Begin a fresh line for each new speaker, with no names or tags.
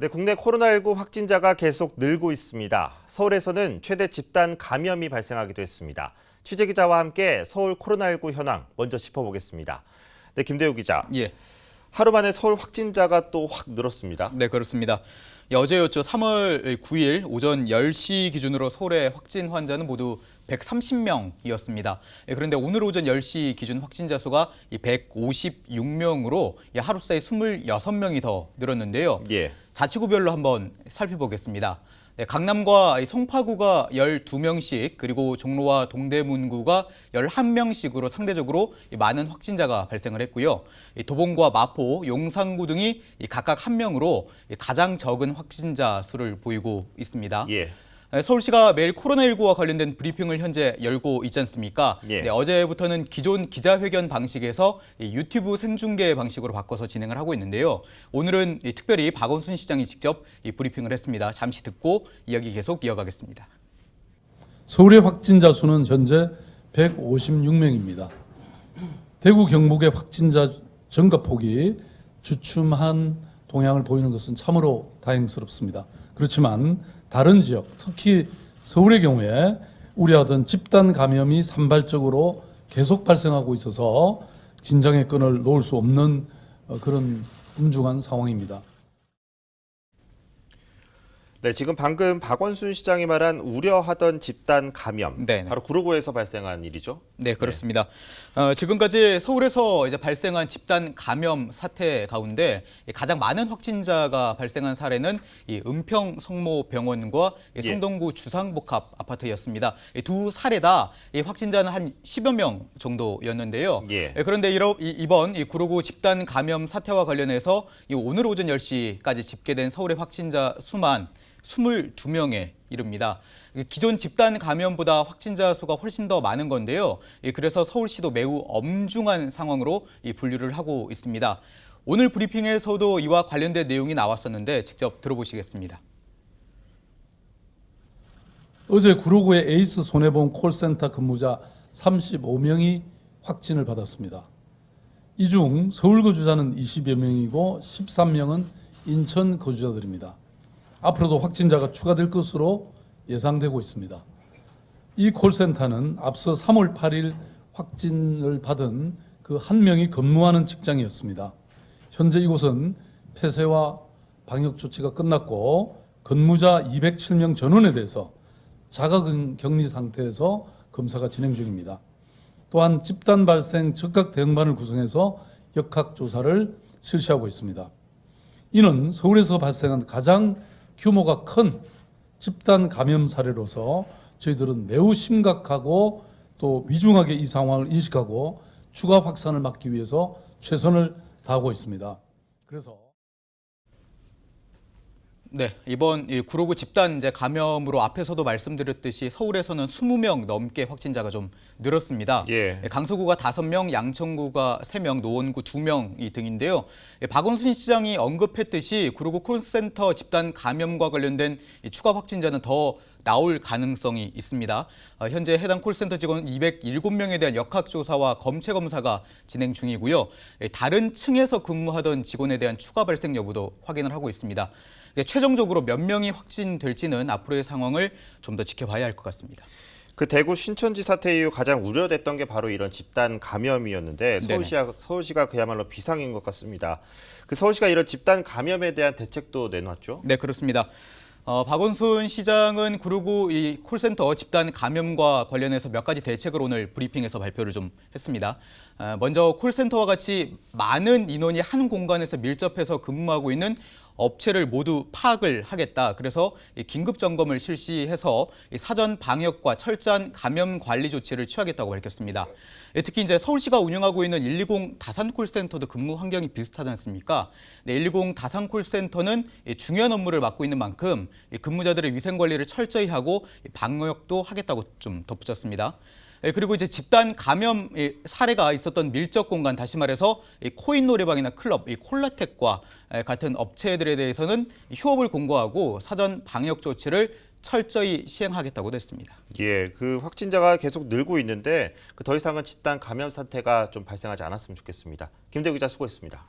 네, 국내 코로나19 확진자가 계속 늘고 있습니다. 서울에서는 최대 집단 감염이 발생하기도 했습니다. 취재기자와 함께 서울 코로나19 현황 먼저 짚어보겠습니다. 네, 김대우 기자.
예.
하루 만에 서울 확진자가 또 확 늘었습니다.
네, 그렇습니다. 어제였죠. 3월 9일 오전 10시 기준으로 서울의 확진 환자는 모두 130명이었습니다. 그런데 오늘 오전 10시 기준 확진자 수가 156명으로 하루 사이 26명이 더 늘었는데요.
예.
자치구별로 한번 살펴보겠습니다. 네, 강남과 송파구가 12명씩, 그리고 종로와 동대문구가 11명씩으로 상대적으로 많은 확진자가 발생을 했고요. 도봉과 마포, 용산구 등이 각각 1명으로 가장 적은 확진자 수를 보이고 있습니다.
예.
서울시가 매일 코로나19와 관련된 브리핑을 현재 열고 있지 않습니까?
예.
네, 어제부터는 기존 기자회견 방식에서 유튜브 생중계 방식으로 바꿔서 진행을 하고 있는데요. 오늘은 특별히 박원순 시장이 직접 브리핑을 했습니다. 잠시 듣고 이야기 계속 이어가겠습니다.
서울의 확진자 수는 현재 156명입니다. 대구 경북의 확진자 증가폭이 주춤한 동향을 보이는 것은 참으로 다행스럽습니다. 그렇지만 다른 지역, 특히 서울의 경우에 우려하던 집단 감염이 산발적으로 계속 발생하고 있어서 진정의 끈을 놓을 수 없는 그런 엄중한 상황입니다.
네, 지금 방금 박원순 시장이 말한 우려하던 집단 감염,
네네.
바로 구로구에서 발생한 일이죠?
네, 그렇습니다. 지금까지 서울에서 이제 발생한 집단 감염 사태 가운데 가장 많은 확진자가 발생한 사례는 이 은평 성모병원과 성동구 주상복합 아파트였습니다. 두 사례 다 확진자는 한 10여 명 정도였는데요.
예.
그런데 이번 이 구로구 집단 감염 사태와 관련해서 오늘 오전 10시까지 집계된 서울의 확진자 수만 22명에 이릅니다. 기존 집단 감염보다 확진자 수가 훨씬 더 많은 건데요. 그래서 서울시도 매우 엄중한 상황으로 분류를 하고 있습니다. 오늘 브리핑에서도 이와 관련된 내용이 나왔었는데 직접 들어보시겠습니다.
어제 구로구의 에이스 손해보험 콜센터 근무자 35명이 확진을 받았습니다. 이 중 서울 거주자는 20여 명이고 13명은 인천 거주자들입니다. 앞으로도 확진자가 추가될 것으로 예상되고 있습니다. 이 콜센터는 앞서 3월 8일 확진을 받은 그 한 명이 근무하는 직장이었습니다. 현재 이곳은 폐쇄와 방역 조치가 끝났고 근무자 207명 전원에 대해서 자가격리 상태에서 검사가 진행 중입니다. 또한 집단 발생 즉각 대응반을 구성해서 역학조사를 실시하고 있습니다. 이는 서울에서 발생한 가장 규모가 큰 집단 감염 사례로서 저희들은 매우 심각하고 또 위중하게 이 상황을 인식하고 추가 확산을 막기 위해서 최선을 다하고 있습니다. 그래서
네, 이번 구로구 집단 감염으로 앞에서도 말씀드렸듯이 서울에서는 20명 넘게 확진자가 좀 늘었습니다.
예.
강서구가 5명, 양천구가 3명, 노원구 2명 등인데요. 박원순 시장이 언급했듯이 구로구 콜센터 집단 감염과 관련된 추가 확진자는 더 나올 가능성이 있습니다. 현재 해당 콜센터 직원 207명에 대한 역학조사와 검체 검사가 진행 중이고요. 다른 층에서 근무하던 직원에 대한 추가 발생 여부도 확인을 하고 있습니다. 최종적으로 몇 명이 확진될지는 앞으로의 상황을 좀 더 지켜봐야 할 것 같습니다.
그 대구 신천지 사태 이후 가장 우려됐던 게 바로 이런 집단 감염이었는데 서울시가 그야말로 비상인 것 같습니다. 그 서울시가 이런 집단 감염에 대한 대책도 내놨죠?
네, 그렇습니다. 박원순 시장은 구로구 이 콜센터 집단 감염과 관련해서 몇 가지 대책을 오늘 브리핑에서 발표를 좀 했습니다. 먼저 콜센터와 같이 많은 인원이 한 공간에서 밀접해서 근무하고 있는 업체를 모두 파악을 하겠다. 그래서 긴급 점검을 실시해서 사전 방역과 철저한 감염 관리 조치를 취하겠다고 밝혔습니다. 특히 이제 서울시가 운영하고 있는 120 다산 콜센터도 근무 환경이 비슷하지 않습니까? 120 다산 콜센터는 중요한 업무를 맡고 있는 만큼 근무자들의 위생 관리를 철저히 하고 방역도 하겠다고 좀 덧붙였습니다. 그리고 이제 집단 감염 사례가 있었던 밀접 공간, 다시 말해서 코인 노래방이나 클럽, 콜라텍과 같은 업체들에 대해서는 휴업을 공고하고 사전 방역 조치를 철저히 시행하겠다고도 했습니다.
예, 그 확진자가 계속 늘고 있는데 더 이상은 집단 감염 사태가 좀 발생하지 않았으면 좋겠습니다. 김대우 기자 수고했습니다.